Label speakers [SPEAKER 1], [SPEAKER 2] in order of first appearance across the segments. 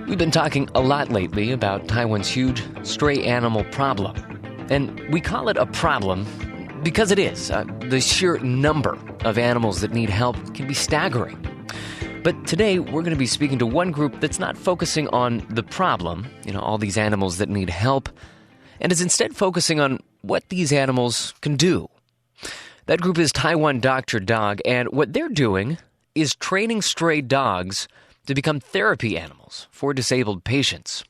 [SPEAKER 1] We've been talking a lot lately about Taiwan's huge stray animal problem. And we call it a problem because it is. The sheer number of animals that need help can be staggering. But today, we're going to be speaking to one group that's not focusing on the problem, all these animals that need help, and is instead focusing on what these animals can do. That group is Taiwan Dr. Dog, and what they're doing is training stray dogs to become therapy animals for disabled patients.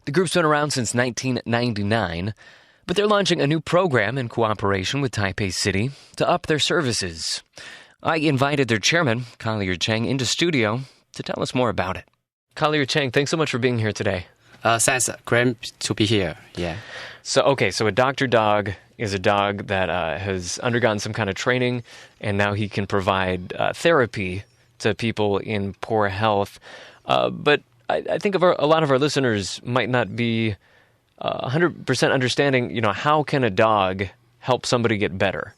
[SPEAKER 1] The group's been around since 1999, but they're launching a new program in cooperation with Taipei City to up their services. I invited their chairman, Collier Cheng, into studio to tell us more about it. Collier Cheng, thanks so much for being here today.
[SPEAKER 2] Thanks. Great to be here. Yeah.
[SPEAKER 1] So a Dr. Dog is a dog that has undergone some kind of training, and now he can provide therapy to people in poor health. But I think a lot of our listeners might not be 100% understanding, how can a dog help somebody get better?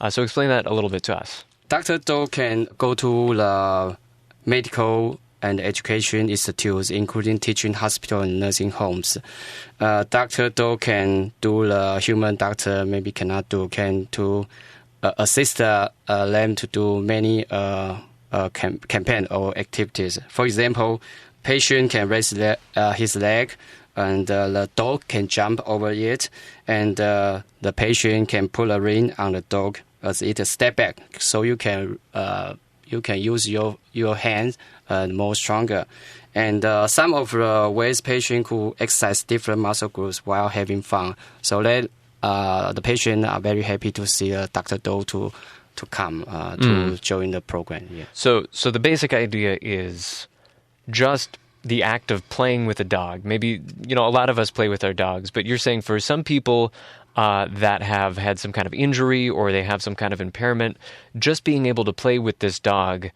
[SPEAKER 1] So explain that a little bit to us.
[SPEAKER 2] Dr. Dog can go to the medical and education institutes, including teaching hospital and nursing homes. Dr. Dog can do the human doctor maybe cannot do, can to assist them to do many campaign or activities. For example, patient can raise his leg, and the dog can jump over it, and the patient can put a ring on the dog as it step back, so you can use your hands more stronger. And some of the ways patient could exercise different muscle groups while having fun. So that the patient are very happy to see a Dr. Dog to come to join the program. Yeah.
[SPEAKER 1] So the basic idea is just the act of playing with a dog. Maybe, a lot of us play with our dogs, but you're saying for some people that have had some kind of injury or they have some kind of impairment, just being able to play with this dog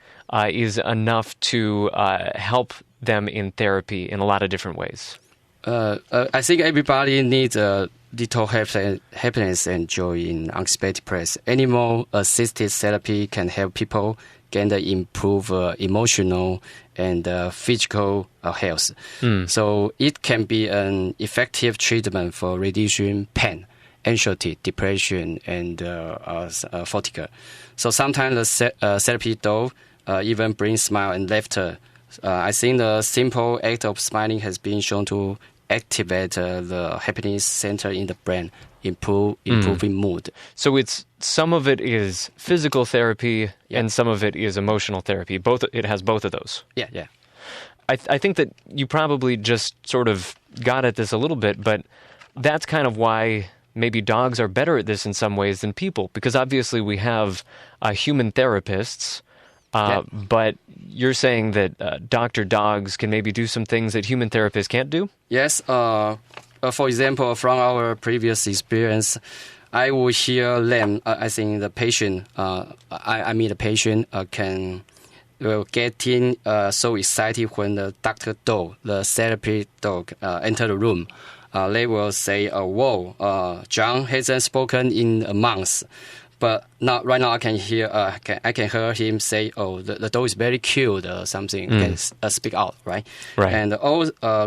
[SPEAKER 1] is enough to help them in therapy in a lot of different ways.
[SPEAKER 2] I think everybody needs a little happiness and joy in unexpected place. Animal-assisted therapy can help people improve emotional and physical health. So it can be an effective treatment for reducing pain, anxiety, depression, and fatigue. So sometimes the therapy dog even brings smile and laughter. I think the simple act of smiling has been shown to activate the happiness center in the brain, improving mood.
[SPEAKER 1] So some of it is physical therapy, and some of it is emotional therapy. It has both of those.
[SPEAKER 2] Yeah.
[SPEAKER 1] I think that you probably just sort of got at this a little bit, but that's kind of why maybe dogs are better at this in some ways than people, because obviously we have human therapists, but you're saying that Dr. Dogs can maybe do some things that human therapists can't do?
[SPEAKER 2] Yes. For example, from our previous experience, I will hear them. I think the patient, I mean the patient will getting so excited when the Dr. Dog, the therapy dog, enter the room. They will say, "Whoa, John hasn't spoken in a month." But right now I can hear him say, "Oh, the dog is very cute," or something. Can speak out, right?
[SPEAKER 1] Right.
[SPEAKER 2] And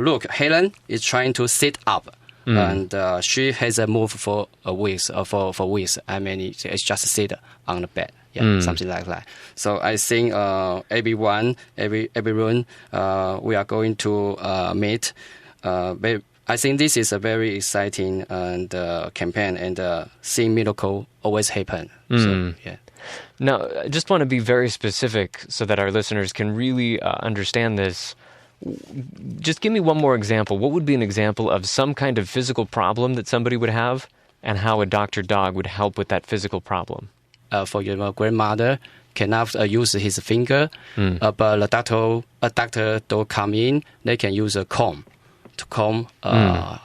[SPEAKER 2] look, Helen is trying to sit up, and she hasn't moved for weeks. For weeks, I mean, it's just sit on the bed, something like that. So I think everyone, we are going to meet. I think this is a very exciting campaign, and seeing miracle always happen. So, yeah.
[SPEAKER 1] Now, I just want to be very specific so that our listeners can really understand this. Just give me one more example. What would be an example of some kind of physical problem that somebody would have, and how a Dr. Dog would help with that physical problem?
[SPEAKER 2] For your grandmother cannot use his finger, but a doctor Dog come in, they can use a comb to comb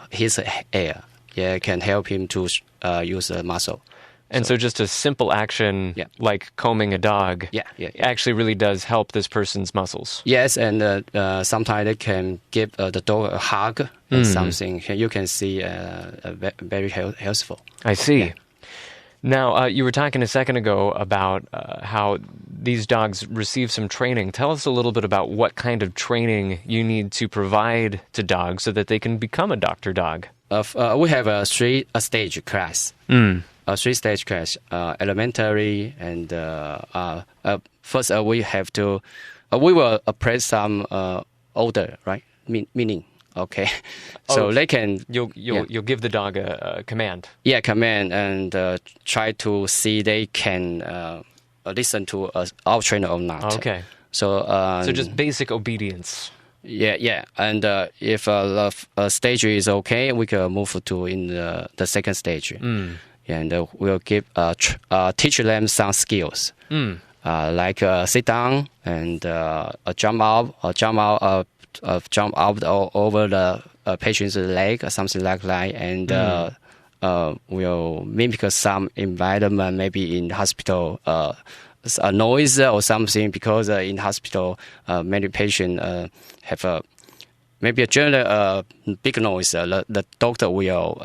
[SPEAKER 2] his hair. Yeah, can help him to use the muscle.
[SPEAKER 1] And so just a simple action like combing a dog actually really does help this person's muscles.
[SPEAKER 2] Yes, and sometimes they can give the dog a hug and something. You can see very healthful.
[SPEAKER 1] I see. Yeah. Now, you were talking a second ago about how these dogs receive some training. Tell us a little bit about what kind of training you need to provide to dogs so that they can become a doctor dog.
[SPEAKER 2] We have a three-stage class. A three-stage class, elementary, and first we have to. We will appraise some order, right? Meaning, okay. So they can.
[SPEAKER 1] You'll give the dog a command.
[SPEAKER 2] Yeah, command, and try to see they can listen to our trainer or not.
[SPEAKER 1] Okay.
[SPEAKER 2] So
[SPEAKER 1] just basic obedience.
[SPEAKER 2] Yeah, and if the stage is okay, we can move to in the second stage, and we'll give teach them some skills, like sit down and jump out over the patient's leg or something like that, and we'll mimic some environment, maybe in hospital. A noise or something, because in hospital many patients have maybe a general big noise. The doctor will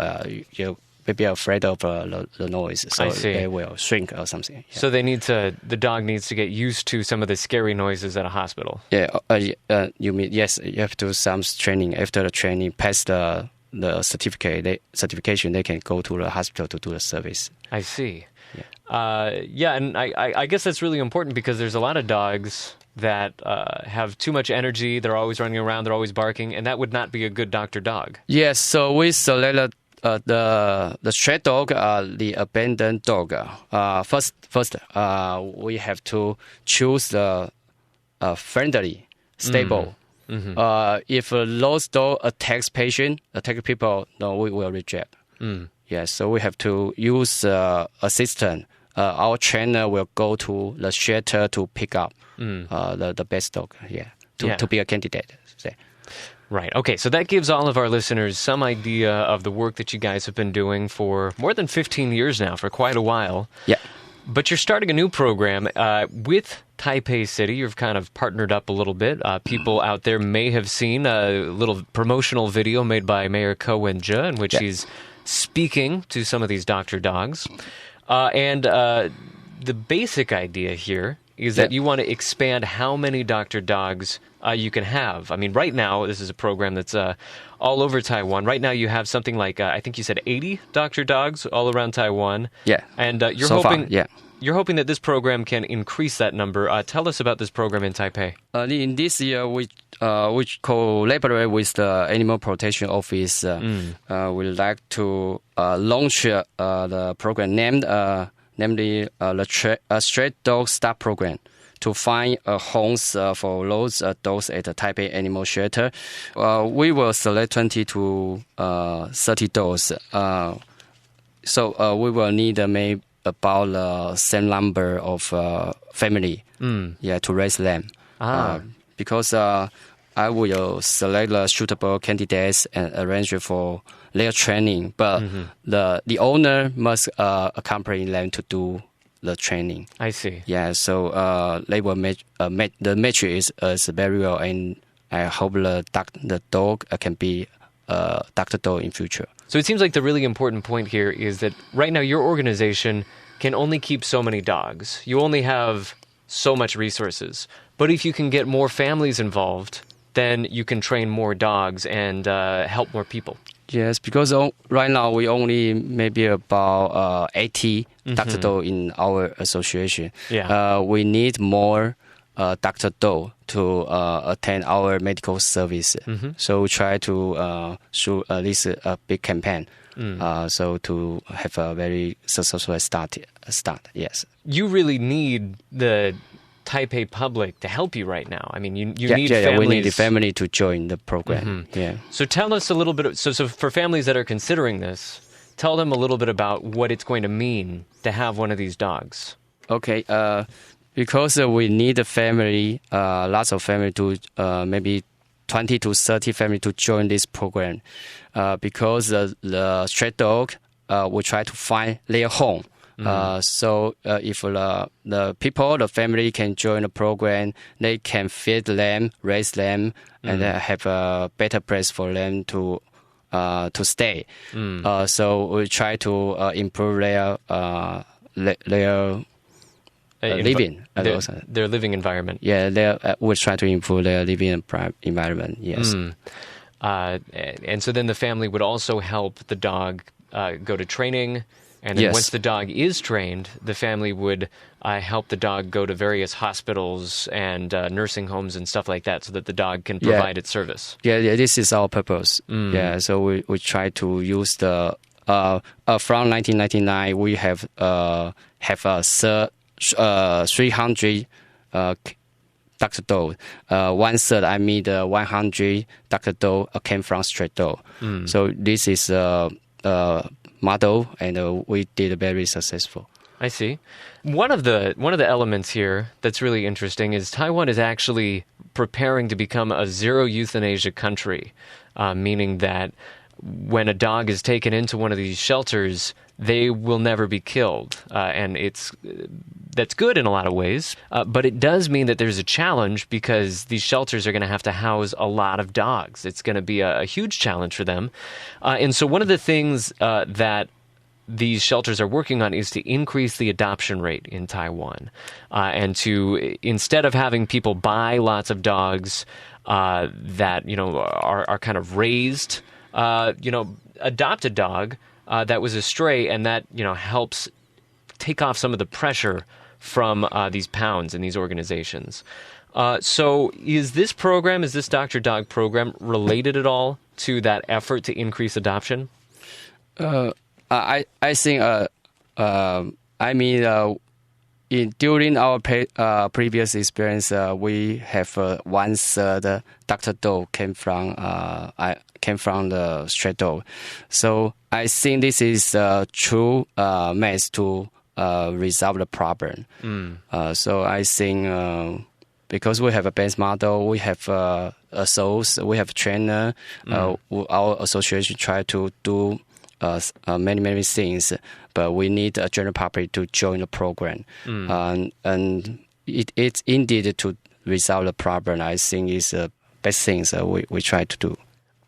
[SPEAKER 2] maybe afraid of the noise, so they will shrink or something. Yeah.
[SPEAKER 1] So the dog needs to get used to some of the scary noises at a hospital.
[SPEAKER 2] Yeah, you mean yes? You have to do some training. After the training, pass the certification, they can go to the hospital to do the service.
[SPEAKER 1] I see. And I guess that's really important, because there's a lot of dogs that have too much energy. They're always running around. They're always barking, and that would not be a good doctor dog.
[SPEAKER 2] Yes, so we selected the stray dog, the abandoned dog. First, we have to choose the friendly, stable. If a lost dog attacks people, no, we will reject. Yes, so we have to use assistant. Our trainer will go to the shelter to pick up the best dog. To be a candidate.
[SPEAKER 1] Right. Okay. So that gives all of our listeners some idea of the work that you guys have been doing for more than 15 years now, for quite a while.
[SPEAKER 2] Yeah.
[SPEAKER 1] But you're starting a new program with Taipei City. You've kind of partnered up a little bit. People out there may have seen a little promotional video made by Mayor Ko Wen-je, in which he's speaking to some of these doctor dogs. And the basic idea here is that you want to expand how many doctor dogs you can have. I mean, right now, this is a program that's all over Taiwan. Right now, you have something like, I think you said 80 doctor dogs all around Taiwan.
[SPEAKER 2] Yeah.
[SPEAKER 1] And you're hoping that this program can increase that number. Tell us about this program in Taipei.
[SPEAKER 2] In this year, we collaborate with the Animal Protection Office. We like to launch the program namely the Stray Dog Start Program, to find homes for those dogs at the Taipei Animal Shelter. We will select 20 to 30 dogs. So we will need maybe about the same number of family to raise them. Because I will select the suitable candidates and arrange for their training, but the owner must accompany them to do the training.
[SPEAKER 1] I see.
[SPEAKER 2] Yeah, so they will the match is very well, and I hope the dog can be doctor dog in future.
[SPEAKER 1] So it seems like the really important point here is that right now your organization can only keep so many dogs. You only have so much resources. But if you can get more families involved, then you can train more dogs and help more people.
[SPEAKER 2] Yes, because right now we only maybe about 80 doctor dog in our association.
[SPEAKER 1] Yeah.
[SPEAKER 2] We need more doctor dog to attend our medical service. So we try to through this big campaign. So to have a very successful start. Yes. You
[SPEAKER 1] really need the Taipei public to help you right now. I mean, you need families.
[SPEAKER 2] We need the family to join the program. Yeah.
[SPEAKER 1] So tell us a little bit. So for families that are considering this, tell them a little bit about what it's going to mean to have one of these dogs.
[SPEAKER 2] Okay. Because we need a family, lots of family to maybe 20 to 30 family to join this program. Because the stray dog will try to find their home. So if the people, the family can join the program, they can feed them, raise them, and have a better place for them to stay. So we try to improve their living.
[SPEAKER 1] Their living environment.
[SPEAKER 2] Yeah, we try to improve their living environment. Yes.
[SPEAKER 1] And so then the family would also help the dog go to training. And then once the dog is trained, the family would help the dog go to various hospitals and nursing homes and stuff like that so that the dog can provide its service.
[SPEAKER 2] Yeah, this is our purpose. Yeah, so we try to use the... from 1999, we have 300 Dr. dog. One third, 100 Dr. dog came from stray dog. So this is model, and we did very successful.
[SPEAKER 1] I see. One of the elements here that's really interesting is Taiwan is actually preparing to become a zero euthanasia country, meaning that when a dog is taken into one of these shelters, they will never be killed, and that's good in a lot of ways. But it does mean that there's a challenge because these shelters are going to have to house a lot of dogs. It's going to be a huge challenge for them. And so one of the things that these shelters are working on is to increase the adoption rate in Taiwan, and to, instead of having people buy lots of dogs that are kind of raised, adopt a dog that was a stray, and that helps take off some of the pressure from these pounds and these organizations. So is this Dr. Dog program related at all to that effort to increase adoption?
[SPEAKER 2] I think during our previous experience, we have 1/3 Dr. dog came from the stray dog. So I think this is a true means to resolve the problem. So I think because we have a base model, we have souls, we have trainer. Our association try to do many things, but we need a general public to join the program. And it's indeed to resolve the problem. I think is the best things we try to do.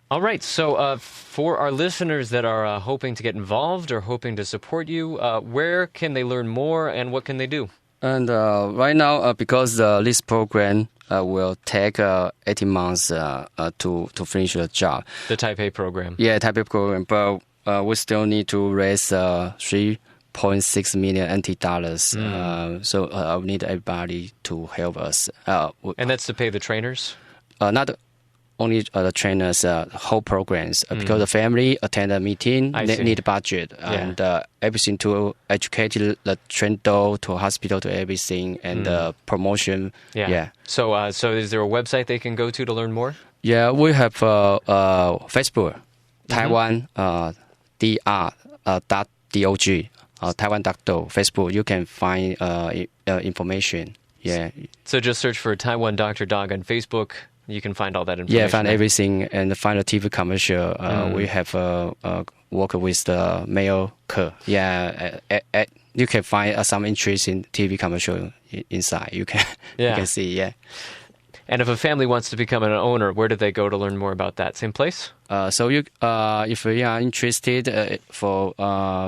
[SPEAKER 1] All right. So for our listeners that are hoping to get involved or hoping to support you, where can they learn more and what can they do?
[SPEAKER 2] And right now, because this program will take 18 months to finish the job.
[SPEAKER 1] The Taipei program.
[SPEAKER 2] Yeah, Taipei program. But we still need to raise 3.6 million NT dollars. So I need everybody to help us.
[SPEAKER 1] And that's to pay the trainers?
[SPEAKER 2] Not only the trainers, whole programs. Because the family attend a meeting, need budget. And everything to educate the train dog to hospital to everything, and promotion.
[SPEAKER 1] So is there a website they can go to learn more?
[SPEAKER 2] Yeah, we have Facebook, Taiwan Dr. Taiwan Dr. Facebook. You can find information. Yeah.
[SPEAKER 1] So just search for Taiwan Dr. Dog on Facebook. You can find all that information.
[SPEAKER 2] Yeah, find everything and find a TV commercial. We have work with the mail care. Yeah, you can find some interest in TV commercial inside. You can see. Yeah.
[SPEAKER 1] And if a family wants to become an owner, where do they go to learn more about that? Same place?
[SPEAKER 2] So you, if you are interested for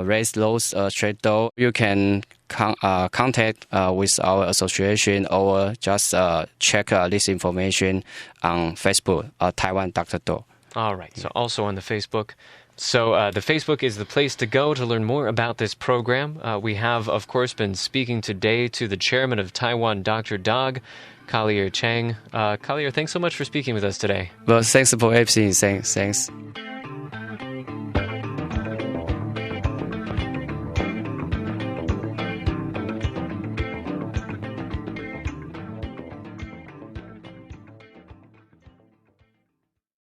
[SPEAKER 2] raise those stray dog, you can contact with our association, or just check this information on Facebook, Taiwan Dr. Dog.
[SPEAKER 1] All right. So also on the Facebook. So the Facebook is the place to go to learn more about this program. We have, of course, been speaking today to the chairman of Taiwan Dr. Dog, Collier Chang. Collier, thanks so much for speaking with us today.
[SPEAKER 2] Well, thanks for everything. Thanks.